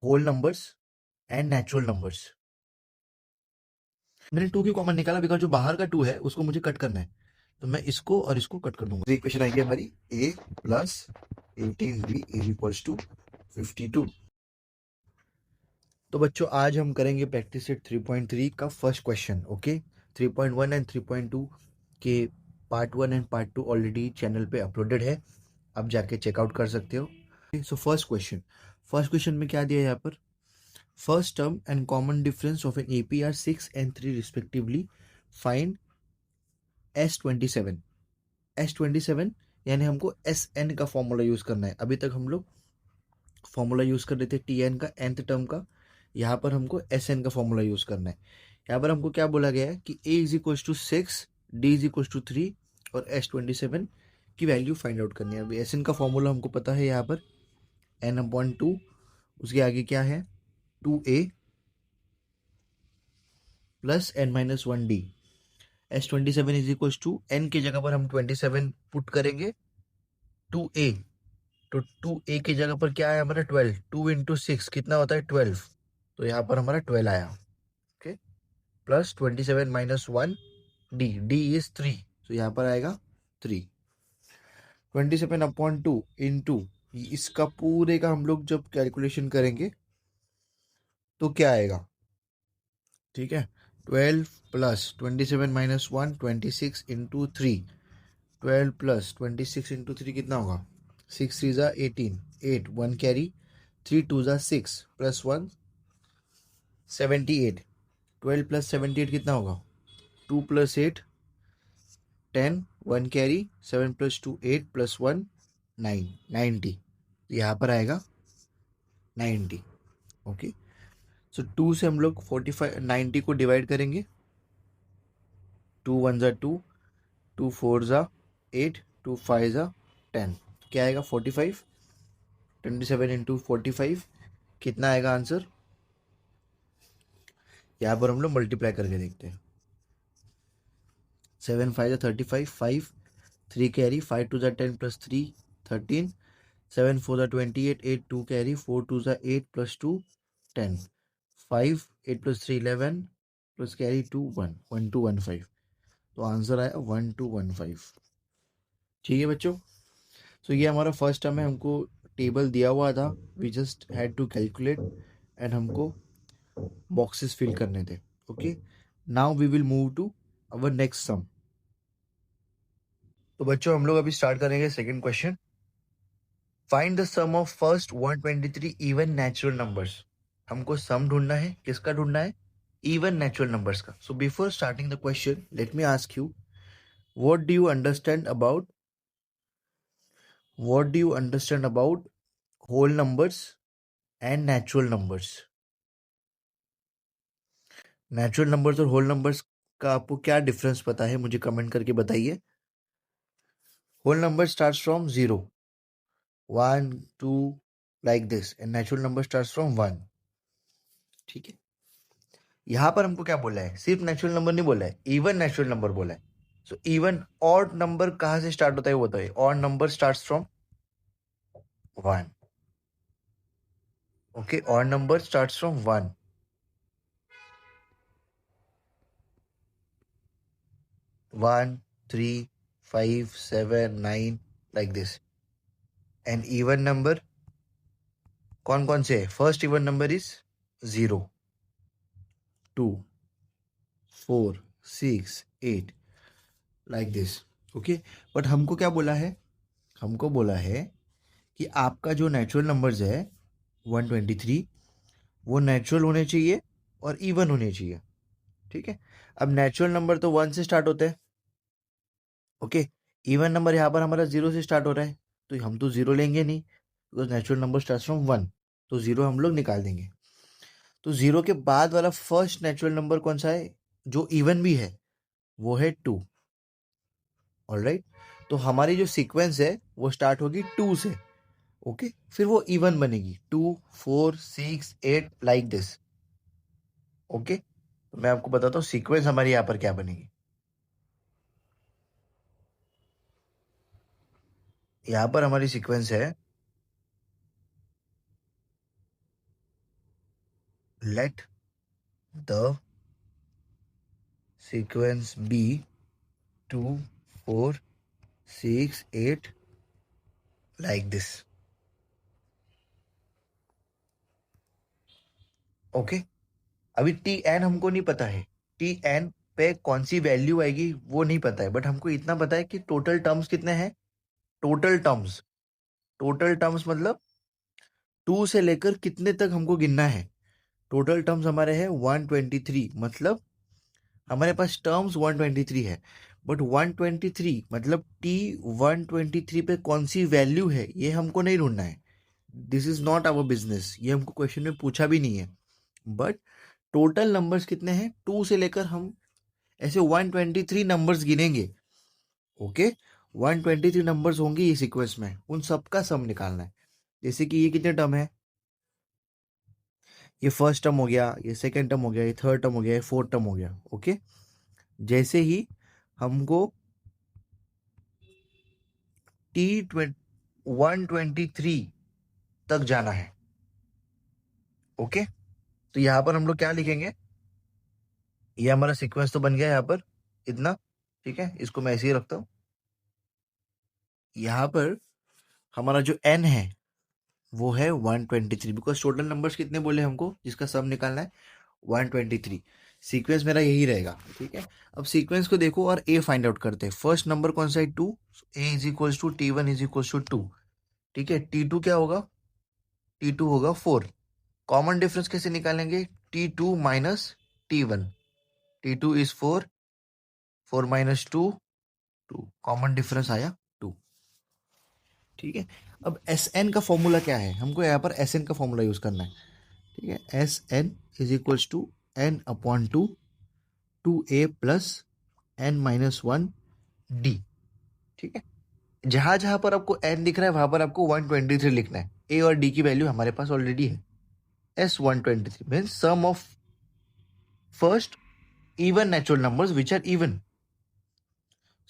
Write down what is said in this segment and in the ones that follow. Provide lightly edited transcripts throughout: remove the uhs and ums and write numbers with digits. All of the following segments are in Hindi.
Whole numbers and natural numbers. मैंने 2 क्यों कॉमन निकाला, बिकॉज जो बाहर का 2 है उसको मुझे कट करना है, तो मैं इसको और इसको कट कर दूंगा। इक्वेशन आएगी हमारी a plus 18b is equals to 52। तो बच्चों आज हम करेंगे प्रैक्टिस सेट 3.3 का फर्स्ट क्वेश्चन। ओके, 3.1 एंड 3.2 के part 1 and part 2 already channel पे अपलोडेड है, आप जाके चेकआउट कर सकते हो। सो फर्स्ट क्वेश्चन में क्या दिया है यहाँ पर, first term and common difference of an AP are 6 and 3 respectively, find S27। S27 यानी हमको SN का फॉर्मूला यूज करना है। अभी तक हम लोग फॉर्मूला यूज कर रहे थे TN का, nth टर्म का। यहाँ पर हमको SN का फॉर्मूला यूज करना है। यहाँ पर हमको क्या बोला गया है कि A is equal to 6, D is equal to 3 और S27 की वैल्यू फाइंड आउट करनी है। अभी SN का फॉर्मूला हमको पता है, यहाँ पर n/2, उसके आगे क्या है 2A plus n-1D। S27 is equal to n की जगह पर हम 27 पुट करेंगे, 2A, तो 2A की जगह पर क्या है हमारा 12, 2 इंटू 6 कितना होता है 12, तो यहाँ पर हमारा 12 आया। Okay, plus 27 minus 1 D is 3, तो यहाँ पर आएगा 3। 27/2 इंटू इसका पूरे का हम लोग जब कैलकुलेशन करेंगे तो क्या आएगा, ठीक है, 12 plus 27 minus 1 26 into 3, 12 plus 26 into 3 कितना होगा, 6 3 ज़ा 18, 8 1 कैरी, 3 2 ज़ा 6 प्लस 1 78, 12 प्लस 78 कितना होगा, 2 प्लस 8 10, 1 कैरी, 7 प्लस 2 8 प्लस 1 9, 90, यहाँ पर आएगा 90। ओके, सो 2 से हम लोग 45 90 को डिवाइड करेंगे, 2 1 ज़ा 2, 2 4 ज़ा 8, 2 5 ज़ा 10, क्या आएगा 45, 27 इंटू 45 कितना आएगा आंसर, यहाँ पर हम लोग मल्टीप्लाई करके देखते हैं। 7 5 ज़ा 35, 5 3 कैरी, 5 2 ज़ा 10 प्लस 3 13, 7 4 ज़ा 28, 8 2 कैरी, 4 2 ज़ा 8 प्लस 2 10, 5 8 प्लस 3 11 प्लस कैरी 2 1 1 2 1 5, तो आंसर आया 1 2 1 5। ठीक है बच्चों, सो ये हमारा फर्स्ट टर्म है, हमको टेबल दिया हुआ था, we just had to calculate and हमको बॉक्सेस फिल करने थे। Okay, now we will move to our next sum. तो बच्चों हम लोग अभी स्टार्ट करेंगे second question, find the sum of first 123 even natural numbers. हमको सम ढूंढना है, किसका ढूंढना है, इवन नेचुरल नंबर्स का। So before starting the question let me ask you, what do you understand about whole numbers and natural numbers. Natural numbers और होल नंबर्स का आपको क्या डिफरेंस पता है, मुझे कमेंट करके बताइए। Whole number starts from 0, 1 2 like this, and natural number starts from 1। ठीक है, यहाँ पर हमको क्या बोला है, सिर्फ नेचुरल नंबर नहीं बोला है, इवन नेचुरल नंबर बोला है। सो इवन ऑड नंबर कहाँ से स्टार्ट होता है वो बताइए, odd number starts from 1। Okay, odd number starts from 1, 1 3 5 7 9 like this. And even number कौन कौन से है, first even number is 0 2 4 6 8 like this. Okay, but हमको क्या बोला है, हमको बोला है कि आपका जो नेचुरल नंबर्स है 123 वो नेचुरल होने चाहिए और इवन होने चाहिए। ठीक है, अब नेचुरल नंबर तो 1 से स्टार्ट होते हैं। ओके, इवन नंबर यहाँ पर हमारा 0 से स्टार्ट हो रहा है, तो हम तो 0 लेंगे नहीं, because natural number start from 1, तो 0 हम लोग निकाल देंगे। तो 0 के बाद वाला फर्स्ट नेचुरल नंबर कौन सा है जो इवन भी है, वो है 2। ऑलराइट, तो हमारी जो सीक्वेंस है वो स्टार्ट होगी 2 से। ओके, फिर वो इवन बनेगी 2 4 6 8 लाइक दिस। ओके, तो मैं आपको बताता हूँ सीक्वेंस हमारी यहाँ पर क्या बनेगी। यहाँ पर हमारी सीक्वेंस है let the sequence be 2 4 6 8 like this. Okay, अभी टी एन हमको नहीं पता है, टी एन पे कौन सी वैल्यू आएगी वो नहीं पता है, बट हमको इतना पता है कि टोटल टर्म्स कितने हैं। टोटल टर्म्स मतलब 2 से लेकर कितने तक हमको गिनना है। टोटल टर्म्स हमारे हैं 123, मतलब हमारे पास टर्म्स 123 है, बट 123 मतलब टी 123 पे कौन सी वैल्यू है ये हमको नहीं ढूंढना है। This is not our business, ये हमको क्वेश्चन में पूछा भी नहीं है। बट टोटल नंबर्स कितने हैं, 2 से लेकर हम ऐसे 123 नंबर्स गिनेंगे। ओके, 123 नंबर्स होंगे ये सीक्वेंस में, उन सबका सम निकालना है। जैसे कि ये कितने टर्म है, ये फर्स्ट टर्म हो गया, ये सेकेंड टर्म हो गया, ये थर्ड टर्म हो गया, ये फोर्थ टर्म हो गया। ओके, जैसे ही हमको टी 123 तक जाना है। ओके, तो यहां पर हम लोग क्या लिखेंगे, ये हमारा सीक्वेंस तो बन गया यहाँ पर इतना। ठीक है, इसको मैं ऐसे ही रखता हूं। यहाँ पर हमारा जो n है वो है 123, बिकॉज टोटल नंबर्स कितने बोले हमको जिसका सम निकालना है, 123। सीक्वेंस मेरा यही रहेगा। ठीक है, अब सीक्वेंस को देखो और ए फाइंड आउट करते हैं। फर्स्ट नंबर कौन सा है, 2, A is equals to T one is equals to 2। ठीक है, T2 क्या होगा, T2 होगा 4। कॉमन डिफरेंस कैसे निकालेंगे, T2 minus T1। T2 is 4, 4 minus 2 2, common difference आया 2। ठीक है, अब एस एन का फॉर्मूला क्या है, हमको यहाँ पर एस एन का फॉर्मूला यूज करना है। ठीक है, S N is equals to N upon 2, 2a plus N minus 1 D. ठीक है, जहां जहां पर आपको एन दिख रहा है वहां पर आपको 123 लिखना है। ए और डी की वैल्यू हमारे पास ऑलरेडी है। S 123 means sum of first even natural numbers which are even.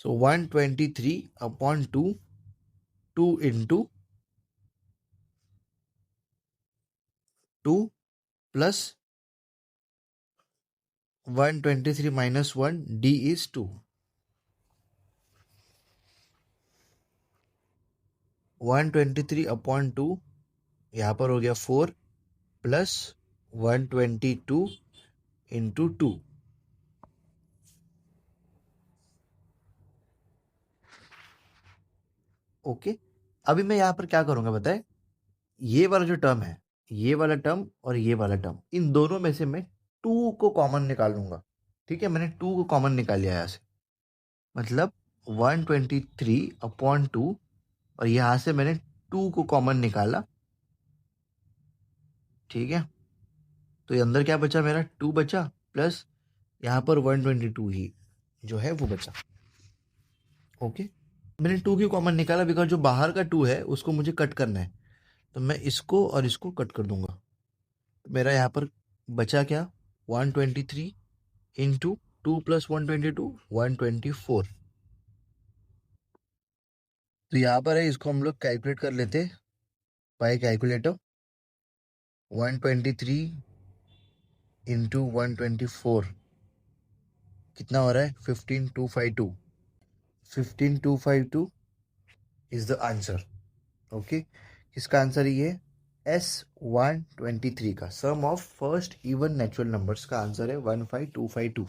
So 123 upon 2, 2 into 2 plus 123 minus 1, d is 2. 123 upon 2 यहाँ पर हो गया 4 प्लस 122 इंटू 2। ओके, अभी मैं यहाँ पर क्या करूँगा बताए, ये वाला जो टर्म है, ये वाला टर्म और ये वाला टर्म, इन दोनों में से मैं 2 को कॉमन निकाल लूंगा। ठीक है, मैंने 2 को कॉमन निकाल लिया यहाँ से, मतलब 123 अपॉन 2, और यहां से मैंने 2 को कॉमन निकाला। ठीक है, तो ये अंदर क्या बचा मेरा, 2 बचा, प्लस यहाँ पर 122 ही जो है वो बचा। ओके, मैंने 2 की कॉमन निकाला बिकॉज जो बाहर का 2 है उसको मुझे कट करना है, तो मैं इसको और इसको कट कर दूंगा। तो मेरा यहाँ पर बचा क्या, 123 इंटू 2 प्लस 122, 124। तो यहाँ पर है, इसको हम लोग कैलकुलेट कर लेते बाय कैलकुलेटर। 123 इंटू 124 कितना हो रहा है, 15252। 15252 इज द आंसर। ओके, इसका आंसर ये S123 का sum of first even natural numbers का आंसर है 15252।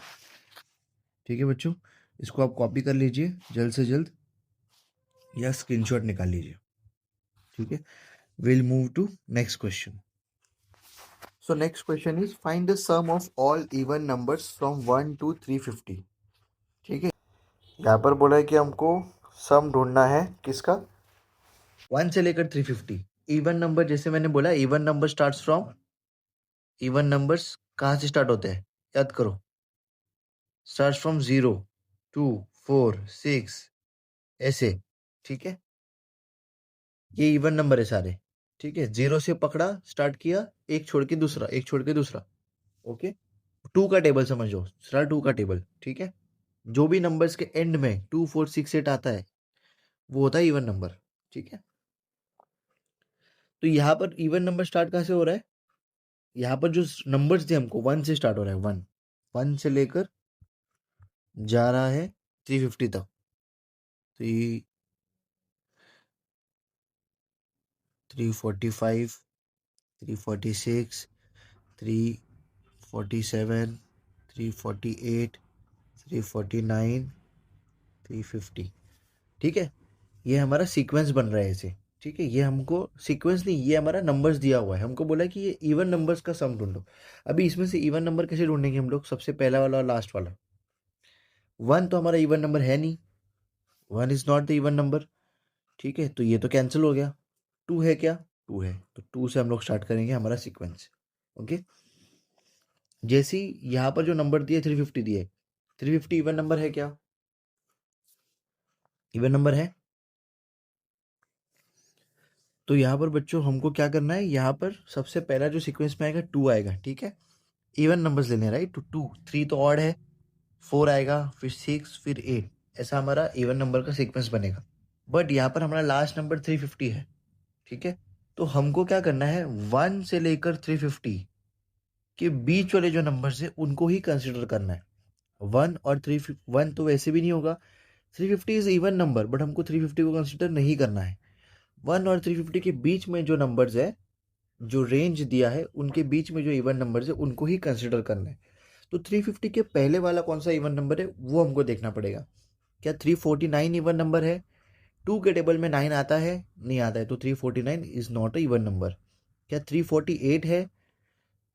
ठीक है बच्चों, इसको आप कॉपी कर लीजिए जल्द से जल्द या स्क्रीनशॉट निकाल लीजिए। ठीक है, will move to next question. So next question is find the sum of all even numbers from 1 to 350। ठीक है, यहाँ पर बोला है कि हमको सम ढूंढना है किसका, 1 से लेकर 350। इवन नंबर, जैसे मैंने बोला even number starts from, even numbers कहाँ से स्टार्ट होते हैं, याद करो, स्टार्ट फ्रॉम 0, 2, 4, 6 ऐसे। ठीक है, ये इवन नंबर है सारे। ठीक है, 0 से पकड़ा, स्टार्ट किया, एक छोड़ के दूसरा, एक छोड़ के दूसरा। ओके, 2 का टेबल समझो, सारा 2 का टेबल। ठीक है, जो भी नंबर्स के एंड में 2, 4, 6, 8 आता है वो होता है इवन नंबर। ठीक है, तो यहाँ पर इवन नंबर स्टार्ट कहाँ से हो रहा है, यहाँ पर जो नंबर्स थे हमको 1 से स्टार्ट हो रहा है, 1 से लेकर जा रहा है 350 तक। 345, 346, 347, 348, 349, 350। ठीक है, ये हमारा सीक्वेंस बन रहा है ऐसे। ठीक है, ये हमको सीक्वेंस नहीं, ये हमारा नंबर्स दिया हुआ है। हमको बोला कि ये इवन नंबर्स का सम ढूंढो। अभी इसमें से इवन नंबर कैसे ढूंढेंगे हम लोग? सबसे पहला वाला और लास्ट वाला। 1 तो हमारा इवन नंबर है नहीं, 1 is not the even number. ठीक है, तो ये तो कैंसिल हो गया। 2 है क्या? 2 है, तो 2 से हम लोग स्टार्ट करेंगे हमारा सीक्वेंस। ओके, जैसे ही यहाँ पर जो नंबर दिए 350 दिए, 350 इवन नंबर है क्या? इवन नंबर है। तो यहाँ पर बच्चों हमको क्या करना है, यहाँ पर सबसे पहला जो सीक्वेंस में आएगा 2 आएगा। ठीक है, इवन नंबर्स लेने हैं, राइट? तो 2, 3 तो ऑड है, 4 आएगा, फिर 6, फिर 8। ऐसा हमारा इवन नंबर का सीक्वेंस बनेगा। बट यहाँ पर हमारा लास्ट नंबर 350 है। ठीक है, तो हमको क्या करना है, 1 से लेकर 350 के बीच वाले जो नंबर्स है उनको ही कंसिडर करना है। 1 और 3, 1 तो वैसे भी नहीं होगा, 350 इज इवन नंबर, बट हमको 350 को कंसिडर नहीं करना है। 1 और 350 के बीच में जो नंबर्स है, जो रेंज दिया है, उनके बीच में जो इवन नंबर्स है उनको ही कंसिडर करना है। तो 350 के पहले वाला कौन सा इवन नंबर है वो हमको देखना पड़ेगा। क्या 349 इवन नंबर है? 2 के टेबल में 9 आता है? नहीं आता है, तो 349 is not a even number. क्या 348 है?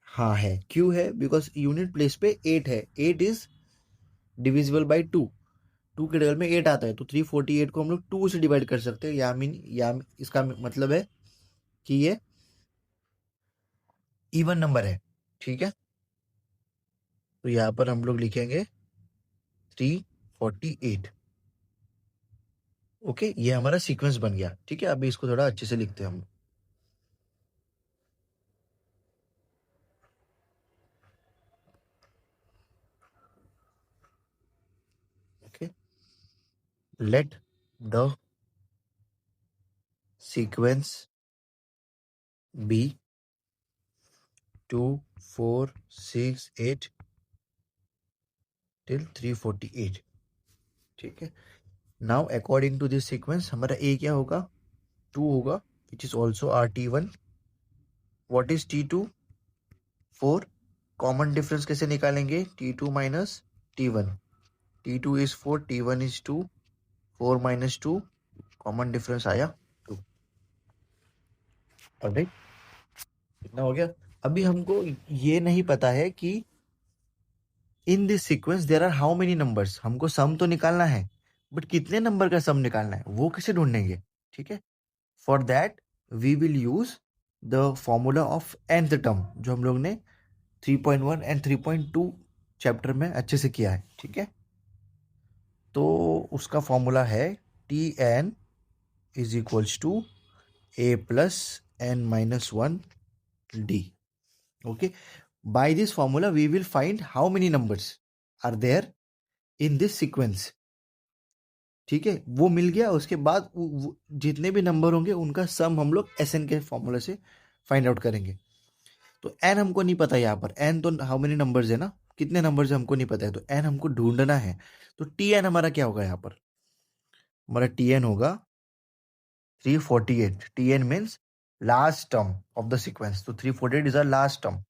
हाँ है। क्यों है? बिकॉज यूनिट प्लेस पे 8 है, 8 इज डिविजिबल बाई 2। 2 के टेबल में 8 आता है, तो 348 को हम लोग 2 से डिवाइड कर सकते हैं। या इसका मतलब है कि ये इवन नंबर है। ठीक है, तो यहाँ पर हम लोग लिखेंगे 348। ओके, ये हमारा सीक्वेंस बन गया। ठीक है, अभी इसको थोड़ा अच्छे से लिखते हैं हम। Okay, let the sequence be 2, 4, 6, 8 till 348। ठीक है, now according to this sequence हमारा ए क्या होगा? 2 होगा, which is also our T1। What is T2? 4। Common difference कैसे निकालेंगे? T2 minus T1। T2 is 4, T1 is 2, 4 minus 2, common difference आया 2। ऑलराइट, कितना हो गया? अभी हमको ये नहीं पता है कि in this sequence there are how many numbers. हमको सम तो निकालना है, बट कितने नंबर का सम निकालना है वो कैसे ढूंढेंगे? ठीक है, for that we will use the formula of nth term, जो हम लोग ने 3.1 एंड 3.2 चैप्टर में अच्छे से किया है। ठीक है, तो उसका फॉर्मूला है Tn is equals to a plus n minus 1 d। Okay, by this formula we will find how many numbers are there in this sequence। ठीक है, वो मिल गया। उसके बाद जितने भी नंबर होंगे उनका सम हम लोग SN के फॉर्मूला से फाइंड आउट करेंगे। तो n हमको नहीं पता, यहाँ पर n तो हाउ मेनी नंबर्स है ना, कितने नंबर्स हमको नहीं पता है, तो n हमको ढूंढना है। तो Tn हमारा क्या होगा? यहाँ पर हमारा Tn होगा 348। Tn means last term of the sequence, तो 348 इज आर लास्ट टर्म।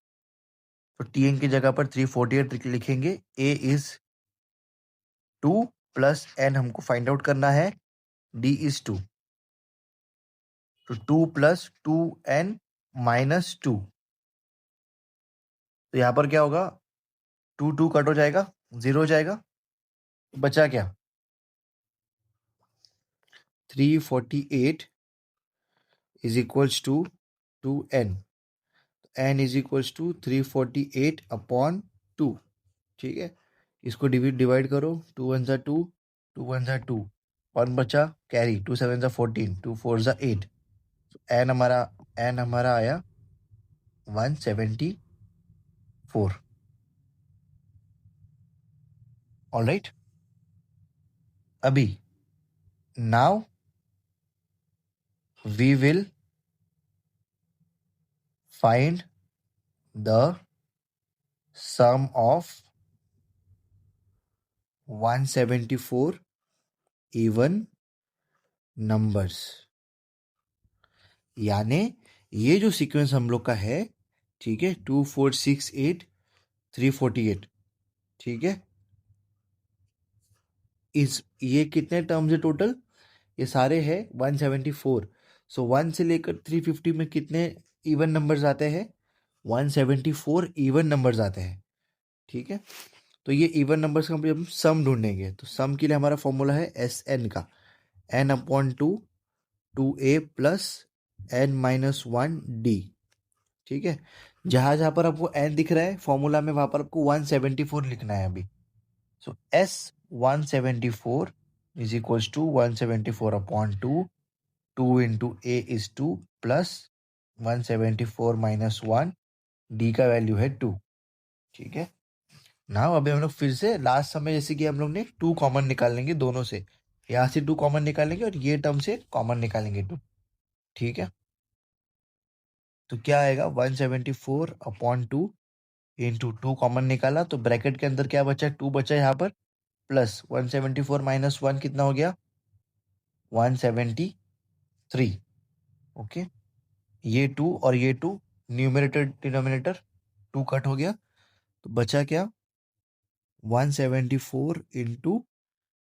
तो Tn की जगह पर 348 लिखेंगे। A इज 2 प्लस n हमको फाइंड आउट करना है, d इज 2। तो 2 प्लस 2n माइनस 2। तो यहाँ पर क्या होगा? 2 2 कट हो जाएगा, 0 हो जाएगा, बचा क्या? 348 is equals to 2n। n is equals to 348 upon 2। ठीक है, इसको डिवाइड करो, 2 1 ज़ा 2, 2 1 ज़ा 2, 1 बचा कैरी, 2 7 ज़ा 14, 2 4 ज़ा 8। n हमारा आया 174। ऑलराइट, अभी now we will find the sum of 174 even numbers. यानी ये जो सीक्वेंस हम लोग का है, ठीक है, 2 4 6 8 348, ठीक है, ये कितने टर्म्स है टोटल? ये सारे हैं 174। सो 1 से लेकर 350 में कितने इवन नंबर्स आते हैं? 174 इवन नंबर्स आते हैं, ठीक है। तो ये इवन नंबर्स का हम सम ढूंढेंगे, तो सम के लिए हमारा फॉर्मूला है एस एन का, n upon 2 2a plus n minus 1 d, ठीक है। जहां जहां पर आपको n दिख रहा है फॉर्मूला में, वहां पर आपको 174 लिखना है अभी। So s 174 is equals to 174 upon 2, 2 into a is 2 plus 174 minus 1, d का वैल्यू है 2, ठीक है ना। अभी हम लोग फिर से लास्ट समय जैसे कि हम लोग ने 2 कॉमन निकाल लेंगे दोनों से, यहाँ से 2 कॉमन निकालेंगे और ये टर्म से कॉमन निकालेंगे 2, ठीक है। तो क्या आएगा? 174 अपॉन 2 इंटू 2 कॉमन निकाला तो ब्रैकेट के अंदर क्या बचा? 2 बचा यहाँ पर, प्लस 174 माइनस 1 कितना हो गया? 173, ओके। ये 2 और ये 2 न्यूमरेटर डिनोमिनेटर 2 कट हो गया, तो बचा क्या? 174 इंटू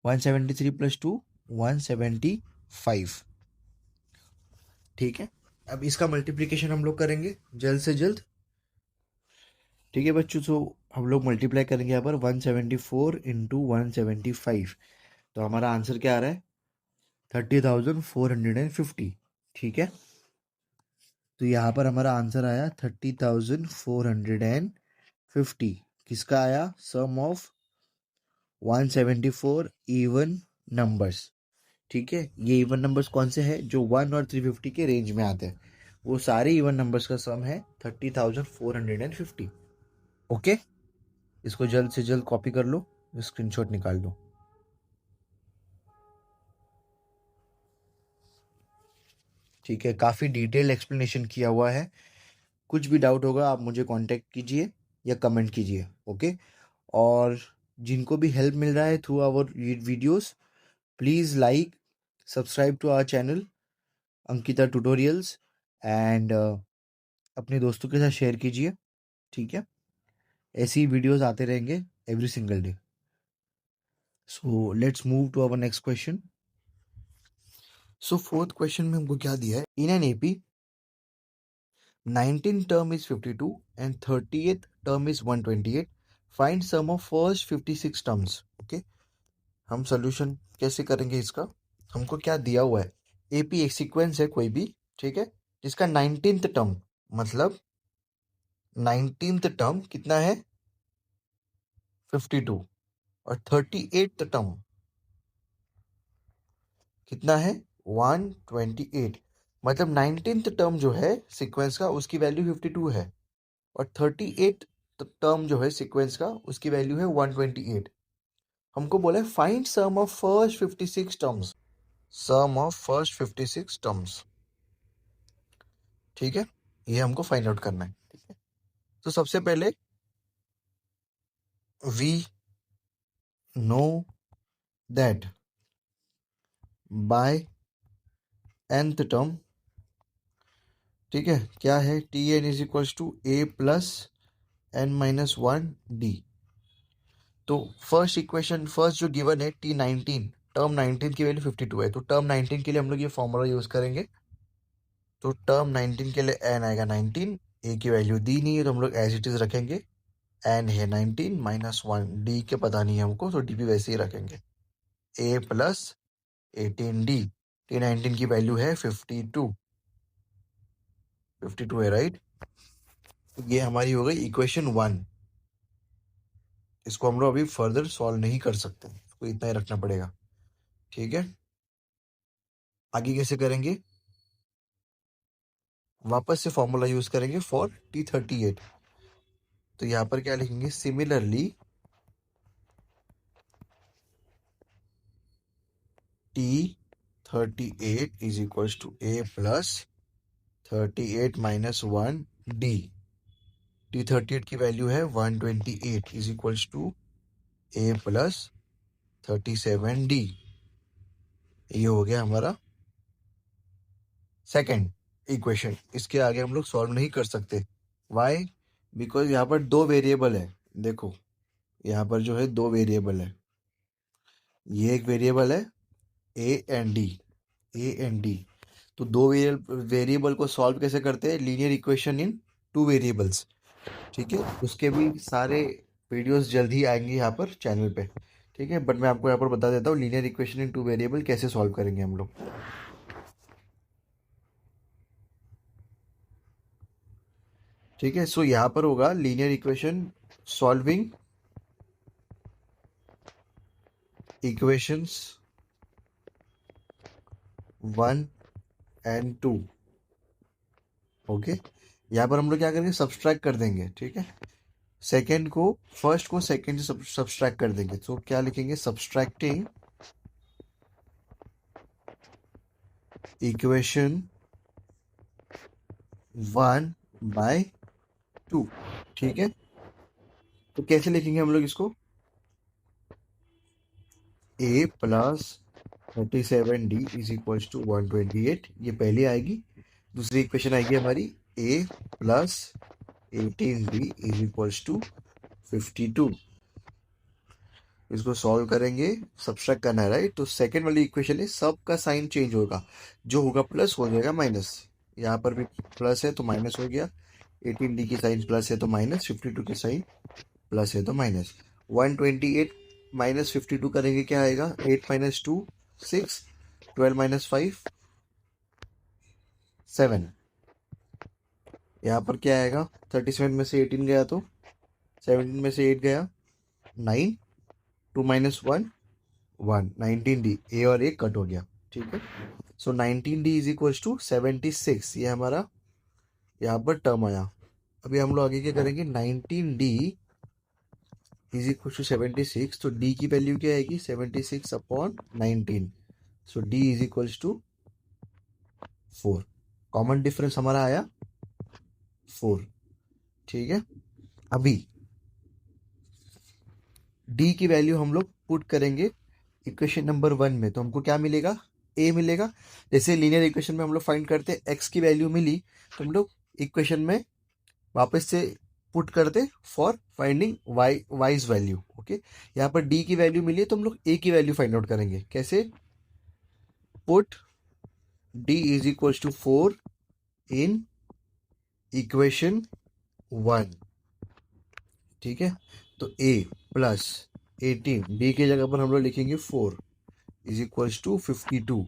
173 प्लस 2 175, ठीक है। अब इसका मल्टीप्लिकेशन हम लोग करेंगे जल्द से जल्द, ठीक है बच्चों। तो हम लोग मल्टीप्लाई करेंगे यहाँ पर 174 इंटू 175, तो हमारा आंसर क्या आ रहा है? 30,450, ठीक है। तो यहाँ पर हमारा आंसर आया 30,450। किसका आया? सम ऑफ 174 इवन नंबर्स, ठीक है। ये इवन नंबर्स कौन से हैं? जो 1 और 350 के रेंज में आते हैं, वो सारे इवन नंबर्स का सम है 30,450, ओके। इसको जल्द से जल्द कॉपी कर लो, स्क्रीनशॉट निकाल लो, ठीक है। काफ़ी डिटेल एक्सप्लेनेशन किया हुआ है। कुछ भी डाउट होगा आप मुझे कांटेक्ट कीजिए या कमेंट कीजिए, ओके। और जिनको भी हेल्प मिल रहा है through our videos, please like subscribe to our channel Ankita tutorials, and अपने दोस्तों के साथ शेयर कीजिए, ठीक है। ऐसी ही वीडियोस आते रहेंगे every single day. So let's move to our next question. So fourth question में हमको क्या दिया है? In an AP 19th term is 52 and 30th term is 128. Find sum of first 56 terms. Okay, हम सोल्यूशन कैसे करेंगे इसका? हमको क्या दिया हुआ है? एपी एक सीक्वेंस है कोई भी, ठीक है, जिसका 19th टर्म, मतलब 19th टर्म कितना है? 52, और 38th टर्म कितना है? 128। मतलब 19th टर्म जो है सीक्वेंस का, उसकी वैल्यू 52 है, और 38th टर्म जो है सीक्वेंस का, उसकी वैल्यू है 128। हमको बोला है find sum of first 56 terms, sum of first 56 terms, ठीक है। ये हमको फाइंड आउट करना है, ठीक है। तो सबसे पहले we know that by nth term, ठीक है, क्या है? T n is equals to a plus N minus 1 d. तो फर्स्ट इक्वेशन, फर्स्ट जो गिवन है T19, टर्म 19 की वैल्यू 52 है, तो टर्म 19 के लिए हम लोग ये फॉर्मूला यूज करेंगे। तो टर्म 19 के लिए n आएगा 19, ए की वैल्यू दी नहीं है तो हम लोग एज इट इज रखेंगे, n है 19 माइनस 1, डी के पता नहीं है हमको, तो डी भी वैसे ही रखेंगे, a प्लस 18d। T19 की वैल्यू है 52, 52 है, राइट। ये हमारी हो गई इक्वेशन 1। इसको हम लोग अभी फर्दर सॉल्व नहीं कर सकते, इसको इतना ही रखना पड़ेगा, ठीक है। आगे कैसे करेंगे? वापस से फॉर्मूला यूज करेंगे फॉर T38। तो यहाँ पर क्या लिखेंगे? Similarly T38 is equals to A plus 38 minus 1 D, T38 की वैल्यू है 128 is equals to A plus 37D। ये हो गया हमारा सेकेंड इक्वेशन। इसके आगे हम लोग सॉल्व नहीं कर सकते। वाई? बिकॉज यहाँ पर दो वेरिएबल है। देखो यहाँ पर जो है दो वेरिएबल है, ये एक वेरिएबल है ए एंड डी। तो दो वेरिएबल को सॉल्व कैसे करते हैं? Linear equation in two variables. ठीक है, उसके भी सारे वीडियोस जल्द ही आएंगे यहाँ पर चैनल पे। ठीक है, बट मैं आपको यहाँ पर बता देता हूँ linear equation in two variable कैसे सॉल्व करेंगे हम लोग। ठीक है, सो यहाँ पर होगा linear equation solving equations 1 and 2। Okay, यहाँ पर हम लोग क्या करेंगे? सब्सट्रैक्ट कर देंगे। ठीक है, सेकेंड को फर्स्ट को सेकेंड से सब्सट्रैक्ट कर देंगे। तो क्या लिखेंगे? Subtracting equation 1 by 2। ठीक है, तो कैसे लिखेंगे हम लोग इसको? A plus 37D is equals to 128। ये पहली आएगी। दूसरी इक्वेशन आएगी हमारी A plus 18D is equals to 52। इसको सॉल्व करेंगे, सब्सट्रैक्ट करना है, राइट? तो सेकेंड वाली इक्वेशन है, सब का साइन चेंज होगा, जो होगा प्लस हो जाएगा माइनस। यहाँ पर भी प्लस है तो माइनस हो गया, 18D की साइन प्लस है तो माइनस, 52 की साइन प्लस है तो माइनस। 128 माइनस 52 करेंगे, क्या आएगा? 8 माइनस 2 6, 12 माइनस 5 7। यहाँ पर क्या आएगा? 37 में से 18 गया तो 17 में से 8 गया 9, 2 माइनस 1 1, 19D। ए और ए कट हो गया। ठीक है, सो 19D इज इक्वल्स टू 76। ये हमारा यहाँ पर टर्म आया। अभी हम लोग आगे क्या करेंगे? 19D is equal to 76। तो D की वैल्यू क्या आएगी? 76 upon 19। So D is equals to 4। Common difference हमारा आया 4। ठीक है, अभी D की वैल्यू हम लोग पुट करेंगे इक्वेशन नंबर 1 में, तो हमको क्या मिलेगा? A मिलेगा। जैसे लीनियर इक्वेशन में हम लोग फाइंड करते हैं, x की वैल्यू मिली तो हम लोग इक्वेशन में वापस से पुट करते for finding wise value. Okay, यहाँ पर D की वैल्यू मिली है तो हम लोग A की वैल्यू फाइंड आउट करेंगे। कैसे? Put D is equals to 4 in equation 1। ठीक है, तो A प्लस 18, B की जगह पर हम लोग लिखेंगे 4 is equals to 52।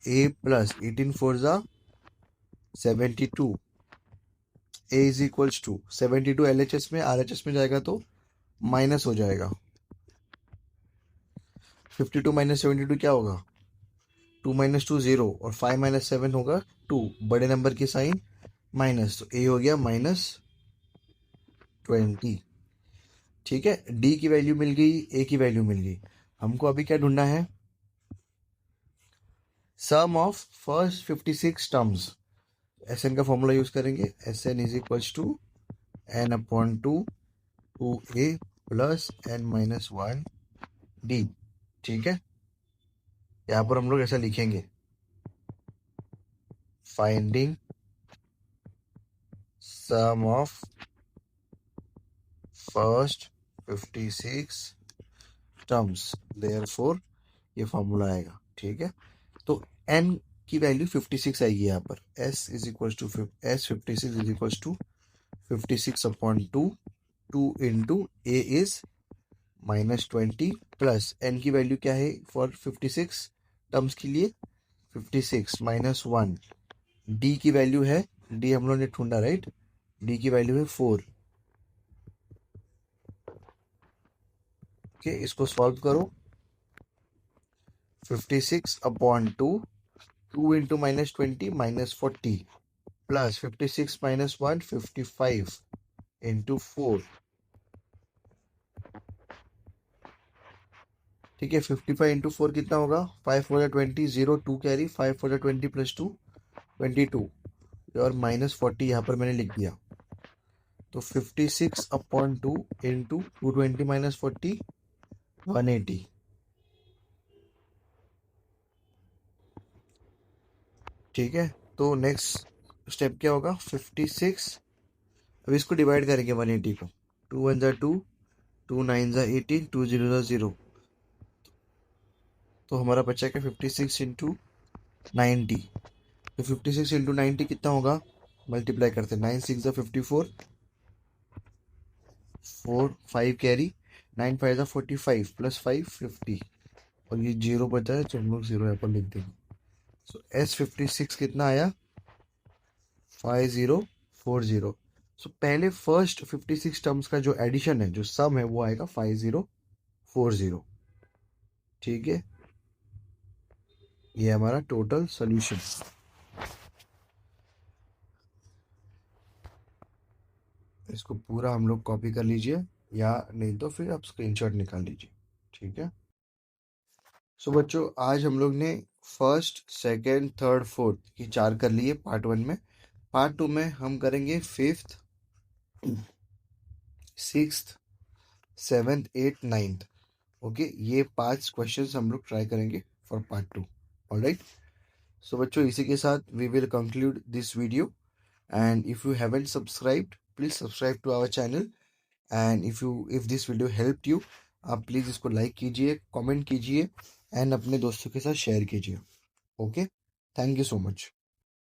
A plus 18 4 जा 72। A is equals to 72 LHS में, RHS में जाएगा तो माइनस हो जाएगा। 52 माइनस 72 क्या होगा? 2 माइनस 2 0, और 5 माइनस 7 होगा 2। बड़े नंबर की साइन माइनस, तो A हो गया -20। ठीक है, D की वैल्यू मिल गई, A की वैल्यू मिल गई। हमको अभी क्या ढूंढना है? Sum of first 56 terms. SN का फॉर्मूला यूज करेंगे। SN is equals to n upon 2A plus n minus 1D। ठीक है, यहाँ पर हम लोग ऐसा लिखेंगे, finding sum of first 56 terms, therefore ये फॉर्मूला आएगा। ठीक है, तो n की वैल्यू 56 आएगी यहाँ पर। S is equals to S56 is equals to 56 upon 2 into A is -20 plus n की वैल्यू क्या है फॉर 56 टर्म्स के लिए? 56 माइनस 1। D की वैल्यू है, D हम लोगों ने ढूंढा, राइट? D की वैल्यू है 4। ओके, इसको सॉल्व करो। 56 upon 2 into -20 -40 plus 56 minus 1 55 into 4। ठीक है, 55 इंटू 4 कितना होगा? 5 4 20, 0 2 कैरी, 5 4 20 प्लस 2 22, और -40 यहाँ पर मैंने लिख दिया। तो 56/2 इंटू 220 माइनस 40 180। ठीक है, तो नेक्स्ट स्टेप क्या होगा? 56, अब इसको डिवाइड करेंगे 180 को। 2 1 ज़ा 2, 2 9 ज़ा 18, 2 0 ज़ा 0। तो हमारा बचा क्या? 56 इंटू 90। तो 56 इंटू 90 कितना होगा? मल्टीप्लाई करते हैं। 9 6 ज़ा 54, 4 5 कैरी, 9 5 ज़ा 45 प्लस 5 50, और ये जीरो बचा है तो हम लोग जीरो यहाँ पर लिख देंगे। सो S56 कितना आया? 5040। सो पहले फर्स्ट 56 टर्म्स का जो एडिशन है, जो सम है, वो आएगा 5040। ठीक है, ये हमारा टोटल सोल्यूशन। इसको पूरा हम लोग कॉपी कर लीजिए, या नहीं तो फिर आप स्क्रीनशॉट निकाल लीजिए। ठीक है, सो बच्चों आज हम लोग ने फर्स्ट सेकंड थर्ड फोर्थ की 4 कर लिए पार्ट 1 में। पार्ट 2 में हम करेंगे fifth, sixth, seventh, eight, ninth. Okay, ये 5 क्वेश्चंस हम लोग ट्राई करेंगे फॉर पार्ट 2। ऑलराइट, सो बच्चों इसी के साथ we will conclude this video. And if you haven't subscribed, please subscribe to our channel. And if this video helped you, आप प्लीज इसको लाइक कीजिए, कमेंट कीजिए, एंड अपने दोस्तों के साथ शेयर कीजिए। Okay, thank you so much.